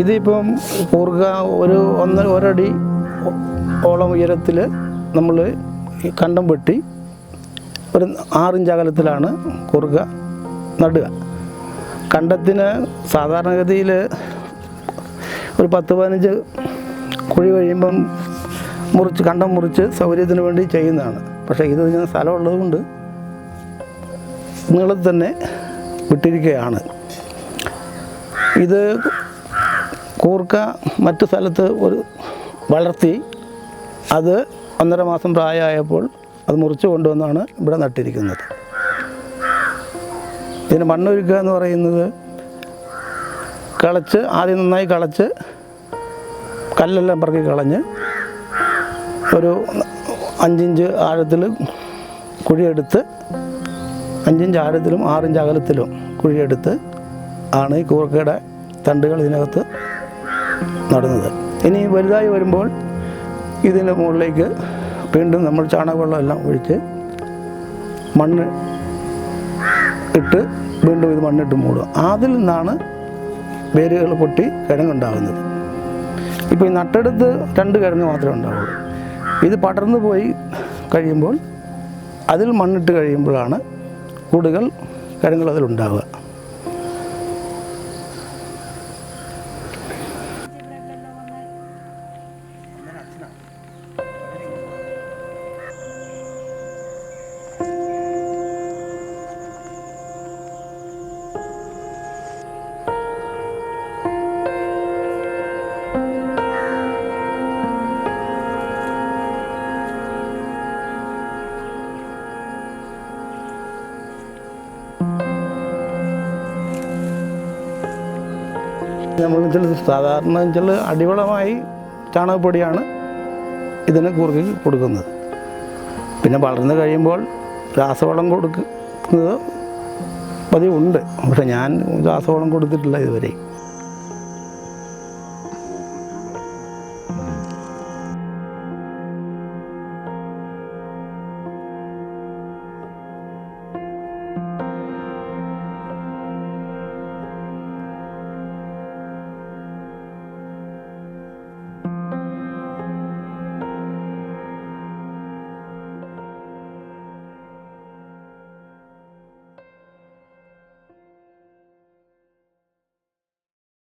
ഇതിപ്പം കൂർക്ക ഒരടി ഓളം ഉയരത്തിൽ നമ്മൾ ഈ കണ്ടം വെട്ടി ഒരു 6 ഇഞ്ച് അകലത്തിലാണ് കൂർക്ക നടുക. കണ്ടത്തിന് സാധാരണഗതിയിൽ ഒരു 10-15 കുഴി കഴിയുമ്പം കണ്ടം മുറിച്ച് സൗകര്യത്തിന് വേണ്ടി ചെയ്യുന്നതാണ്. പക്ഷേ ഇത് ഇങ്ങനെ സ്ഥലമുള്ളത് കൊണ്ട് നീളത്തിൽ തന്നെ വിട്ടിരിക്കുകയാണ്. ഇത് കൂർക്ക മറ്റു സ്ഥലത്ത് വളർത്തി അത് 1.5 മാസം പ്രായമായപ്പോൾ അത് മുറിച്ച് കൊണ്ടുവന്നാണ് ഇവിടെ നട്ടിരിക്കുന്നത്. ഇതിന് മണ്ണൊരുക്കുക എന്ന് പറയുന്നത് ആദ്യം നന്നായി കളച്ച് കല്ലെല്ലാം പറക്കി കളഞ്ഞ് ഒരു 5 ഇഞ്ച് ആഴത്തിൽ കുഴിയെടുത്ത് 5 ഇഞ്ച് ആഴത്തിലും 6 ഇഞ്ച് അകലത്തിലും കുഴിയെടുത്ത് ആണ് ഈ കൂർക്കയുടെ തണ്ടുകൾ ഇതിനകത്ത് നടുന്നത്. ഇനി വലുതായി വരുമ്പോൾ ഇതിൻ്റെ മുകളിലേക്ക് വീണ്ടും നമ്മൾ ചാണകവെള്ളം എല്ലാം ഒഴിച്ച് മണ്ണ് ഇട്ട് വീണ്ടും ഇത് മണ്ണിട്ട് മൂടുക. അതിൽ നിന്നാണ് വേരുകൾ പൊട്ടി കിഴങ്ങുണ്ടാകുന്നത്. ഇപ്പോൾ ഈ നട്ടെടുത്ത് 2 കിഴങ്ങ് മാത്രമേ ഉണ്ടാവുള്ളൂ. ഇത് പടർന്നു പോയി കഴിയുമ്പോൾ അതിൽ മണ്ണിട്ട് കഴിയുമ്പോഴാണ് കൂടുതൽ കിഴങ്ങുകൾ അതിലുണ്ടാവുക. നമ്മൾ സാധാരണ അടിവളമായി ചാണകപ്പൊടിയാണ് ഇതിന് കൂർക്കയ്ക്ക് കൊടുക്കുന്നത്. പിന്നെ വളർന്നു കഴിയുമ്പോൾ രാസവളം കൊടുക്കുന്നത് പതിവുണ്ട്. പക്ഷെ ഞാൻ രാസവളം കൊടുത്തിട്ടില്ല ഇതുവരെ.